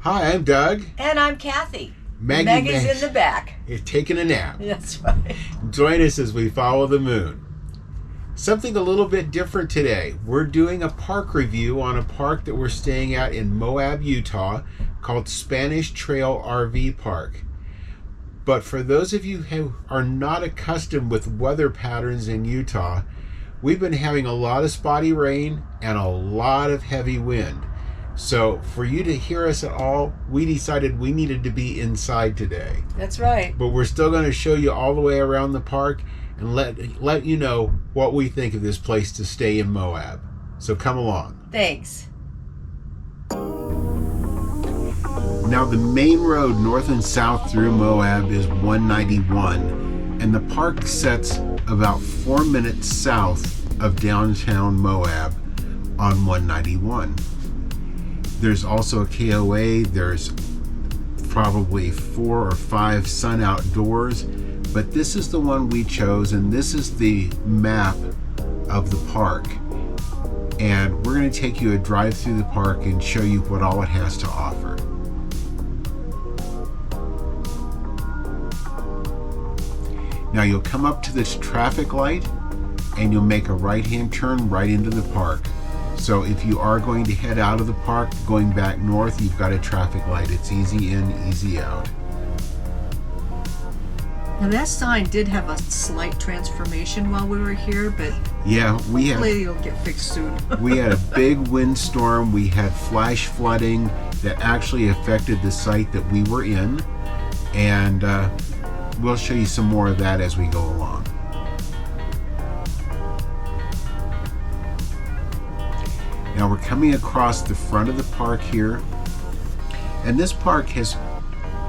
Hi, I'm Doug. And I'm Cathy. Maggie's in the back. Is taking a nap. That's right. Join us as we follow the moon. Something a little bit different today. We're doing a park review on a park that we're staying at in Moab, Utah, called Spanish Trail RV Park. But for those of you who are not accustomed with weather patterns in Utah, we've been having a lot of spotty rain and a lot of heavy wind. So for you to hear us at all, we decided we needed to be inside today. That's right. But we're still going to show you all the way around the park and let you know what we think of this place to stay in Moab. So come along. Thanks. Now the main road north and south through Moab is 191, and the park sets about 4 minutes south of downtown Moab on 191. There's also a KOA, there's probably 4 or 5 sun outdoors, but this is the one we chose, and this is the map of the park. And we're going to take you a drive through the park and show you what all it has to offer. Now you'll come up to this traffic light and you'll make a right-hand turn right into the park. So if you are going to head out of the park, going back north, you've got a traffic light. It's easy in, easy out. Now that sign did have a slight transformation while we were here, but yeah, hopefully it'll get fixed soon. We had a big windstorm. We had flash flooding that actually affected the site that we were in, and we'll show you some more of that as we go along. Now we're coming across the front of the park here, and this park has,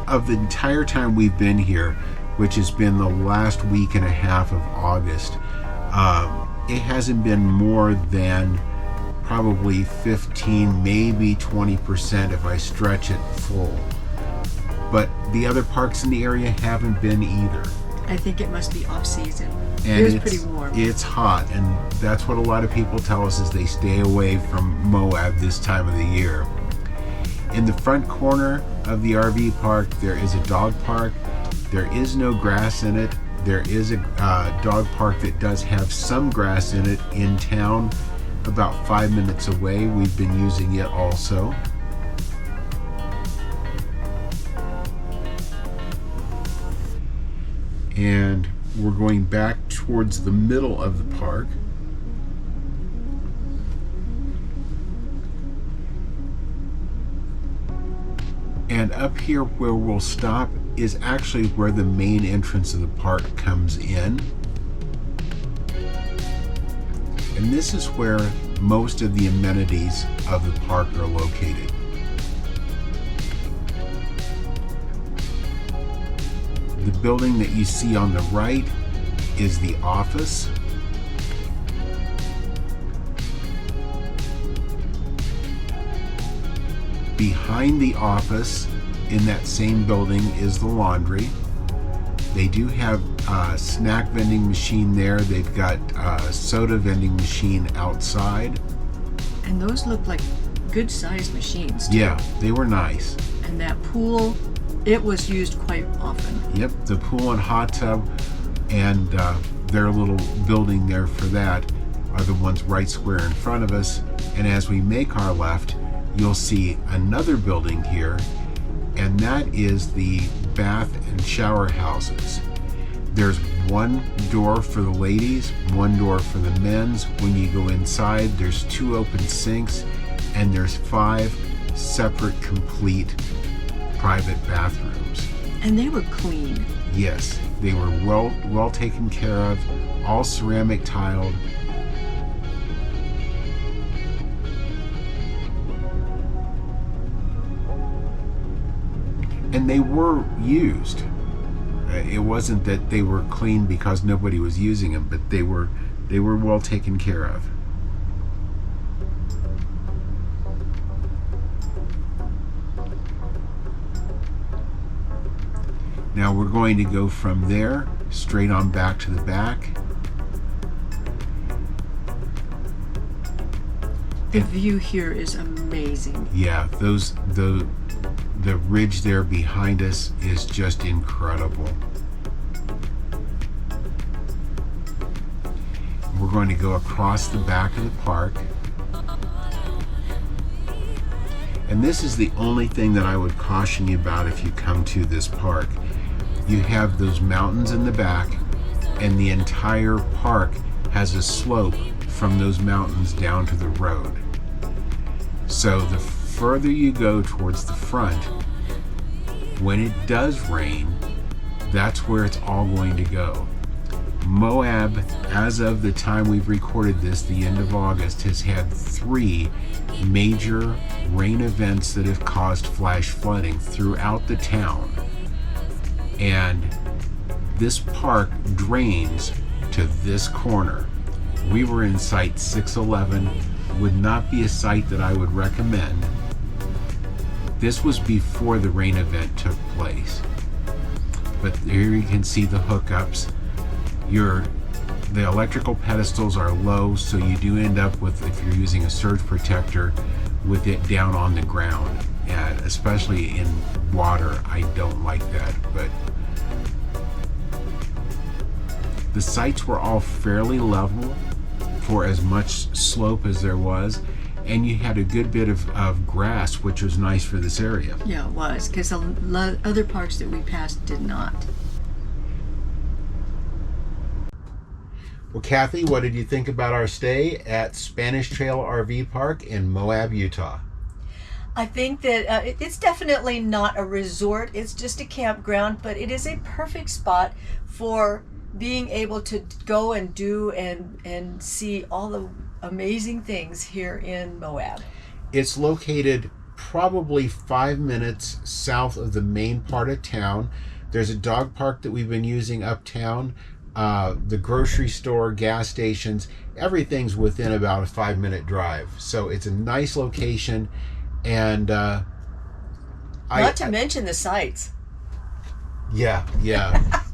of the entire time we've been here, which has been the last week and a half of August, it hasn't been more than probably 15, maybe 20% if I stretch it full. But the other parks in the area haven't been either. I think it must be off season. And it was pretty warm. It's hot, and that's what a lot of people tell us is they stay away from Moab this time of the year. In the front corner of the RV park, there is a dog park. There is no grass in it. There is a dog park that does have some grass in it in town, about 5 minutes away. We've been using it also. And we're going back towards the middle of the park. And up here where we'll stop is actually where the main entrance of the park comes in. And this is where most of the amenities of the park are located. The building that you see on the right is the office. Behind the office, in that same building, is the laundry. They do have a snack vending machine there. They've got a soda vending machine outside. And those look like good-sized machines, too. Yeah, they were nice. And that pool, it was used quite often. Yep, the pool and hot tub and their little building there for that are the ones right square in front of us. And as we make our left, you'll see another building here, and that is the bath and shower houses. There's one door for the ladies, one door for the men's. When you go inside, there's 2 open sinks, and there's 5 separate complete private bathrooms. And they were clean. Yes, they were well taken care of, all ceramic tiled. And they were used. It wasn't that they were clean because nobody was using them, but they were well taken care of. Now we're going to go from there straight on back to the back. The view here is amazing. Yeah, the the ridge there behind us is just incredible. We're going to go across the back of the park. And this is the only thing that I would caution you about if you come to this park. You have those mountains in the back, and the entire park has a slope from those mountains down to the road. So the further you go towards the front, when it does rain, that's where it's all going to go. Moab, as of the time we've recorded this, the end of August, has had 3 major rain events that have caused flash flooding throughout the town. And this park drains to this corner. We were in site 611, would not be a site that I would recommend. This was before the rain event took place. But here you can see the hookups. The electrical pedestals are low, so you do end up with, if you're using a surge protector, with it down on the ground. And especially in water, I don't like that. But the sites were all fairly level for as much slope as there was, and you had a good bit of grass, which was nice for this area. Yeah, it was, because other parks that we passed did not. Well, Cathy, what did you think about our stay at Spanish Trail RV Park in Moab, Utah? I think that it's definitely not a resort. It's just a campground, but it is a perfect spot for being able to go and do and see all the amazing things here in Moab. It's located probably 5 minutes south of the main part of town. There's a dog park that we've been using uptown. The grocery store, gas stations, everything's within about a 5-minute drive. So it's a nice location, and Not to mention the sights. Yeah.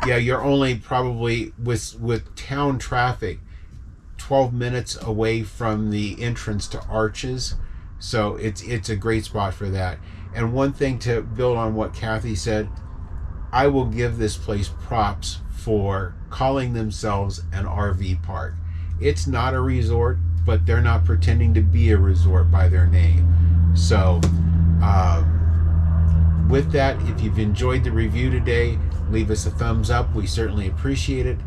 You're only probably with town traffic 12 minutes away from the entrance to Arches, so it's a great spot for that. And one thing to build on what Cathy said, I will give this place props for calling themselves an RV park. It's not a resort, but they're not pretending to be a resort by their name. So with that, if you've enjoyed the review today, leave us a thumbs up. We certainly appreciate it.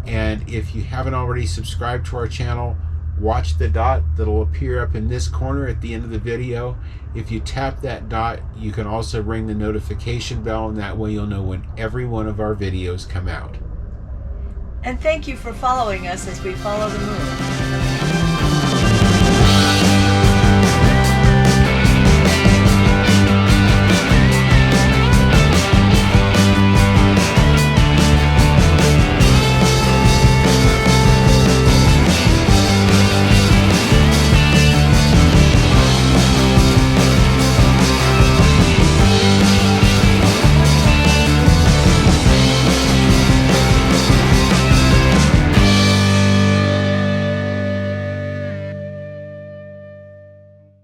And if you haven't already subscribed to our channel, watch the dot that'll appear up in this corner at the end of the video. If you tap that dot, you can also ring the notification bell, and that way you'll know when every one of our videos come out. And thank you for following us as we follow the moon.